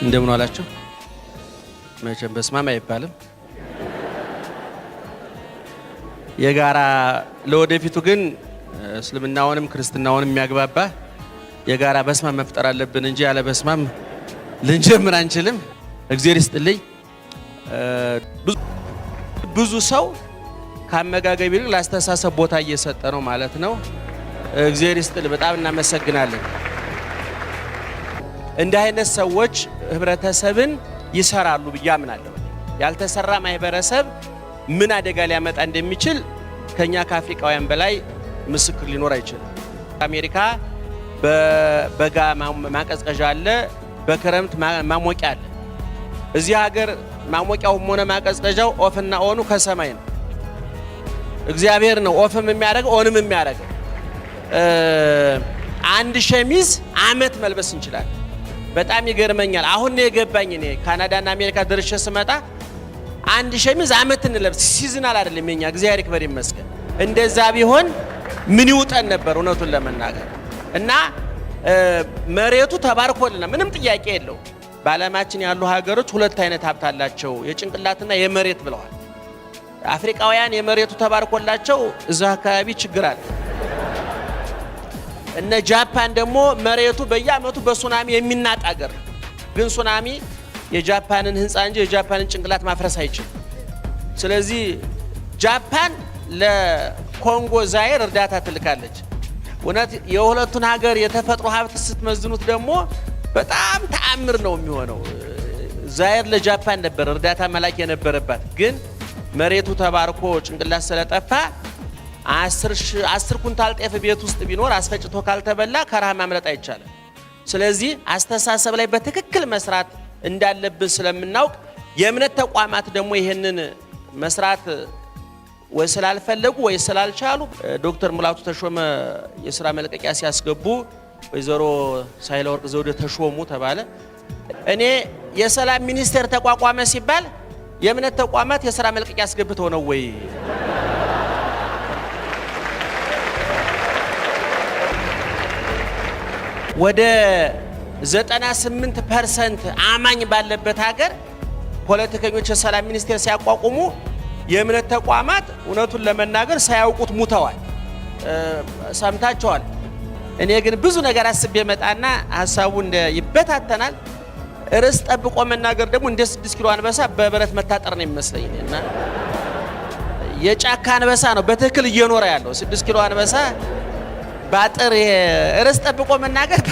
እንደምን ዋላችሁ። መቼም በስማም አይባልም። የጋራ ለወደፊቱ ግን እስልምናውንም ክርስትናውንም የሚያግባባ የጋራ በስማም መፍጠር አለብን እንጂ ያለ በስማም ልንጀምር አንችልም። እግዚአብሔር ይስጥልኝ። ብዙ ሰው ከአመጋገብ ይልቅ ላስተሳሰብ ቦታ እየሰጠ ነው ማለት ነው። እግዚአብሔር ይስጥልኝ። በጣም እናመሰግናለን። እንዲህ አይነት ሰዎች ህብረተሰብን ይሰራሉ ብዬ አምናለሁ። ያልተሰራ ማህበረሰብ ምን አደጋ ሊያመጣ እንደሚችል ከኛ ከአፍሪካውያን በላይ ምስክር ሊኖር አይችልም። አሜሪካ በበጋ ማቀዝቀዣ አለ፣ በክረምት ማሞቂያ አለ። እዚህ ሀገር ማሞቂያውም ሆነ ማቀዝቀዣው ኦፍና ኦኑ ከሰማይ ነው። እግዚአብሔር ነው ኦፍም የሚያደርገው ኦንም የሚያደርገው። አንድ ሸሚዝ አመት መልበስ እንችላለን። በጣም ይገርመኛል። አሁን ነው የገባኝ። እኔ ካናዳና አሜሪካ ደርሼ ስመጣ አንድ ሸሚዝ አመት እንለብስ ሲዝናል አይደለም የኛ። እግዚአብሔር ይክበር ይመስገን። እንደዛ ቢሆን ምን ይውጠን ነበር እውነቱን ለመናገር። እና መሬቱ ተባርኮልና ምንም ጥያቄ የለው። በዓለማችን ያሉ ሀገሮች ሁለት አይነት ሀብት አላቸው፣ የጭንቅላትና የመሬት ብለዋል። አፍሪካውያን የመሬቱ ተባርኮላቸው እዛ አካባቢ ችግር አለ። እነ ጃፓን ደግሞ መሬቱ በየአመቱ በሱናሚ የሚናጥ ሀገር ነው። ግን ሱናሚ የጃፓንን ህንፃ እንጂ የጃፓንን ጭንቅላት ማፍረስ አይችልም። ስለዚህ ጃፓን ለኮንጎ ዛይር እርዳታ ትልካለች። እውነት የሁለቱን ሀገር የተፈጥሮ ሀብት ስትመዝኑት ደግሞ በጣም ተአምር ነው የሚሆነው። ዛይር ለጃፓን ነበር እርዳታ መላክ የነበረባት፣ ግን መሬቱ ተባርኮ ጭንቅላት ስለጠፋ 10 ኩንታል ጤፍ ቤት ውስጥ ቢኖር አስፈጭቶ ካልተበላ ከረሃብ ማምለጥ አይቻልም። ስለዚህ አስተሳሰብ ላይ በትክክል መስራት እንዳለብን ስለምናውቅ የእምነት ተቋማት ደግሞ ይሄንን መስራት ወይ ስላልፈለጉ ወይ ስላልቻሉ ዶክተር ሙላቱ ተሾመ የሥራ መልቀቂያ ሲያስገቡ ወይዘሮ ሳህለወርቅ ዘውዴ ተሾሙ ተባለ። እኔ የሰላም ሚኒስቴር ተቋቋመ ሲባል የእምነት ተቋማት የሥራ መልቀቂያ አስገብተው ነው ወይ? ወደ 98% አማኝ ባለበት ሀገር ፖለቲከኞች የሰላም ሚኒስቴር ሲያቋቁሙ የእምነት ተቋማት እውነቱን ለመናገር ሳያውቁት ሙተዋል። ሰምታቸዋል። እኔ ግን ብዙ ነገር አስቤ መጣና ሐሳቡ ይበታተናል። ርዕስ ጠብቆ መናገር ደግሞ እንደ 6 ኪሎ አንበሳ በብረት መታጠር ነው የሚመስለኝ። እና የጫካ አንበሳ ነው በትክክል እየኖረ ያለው 6 ኪሎ አንበሳ ባጥር ርዕስ ጠብቆ መናገር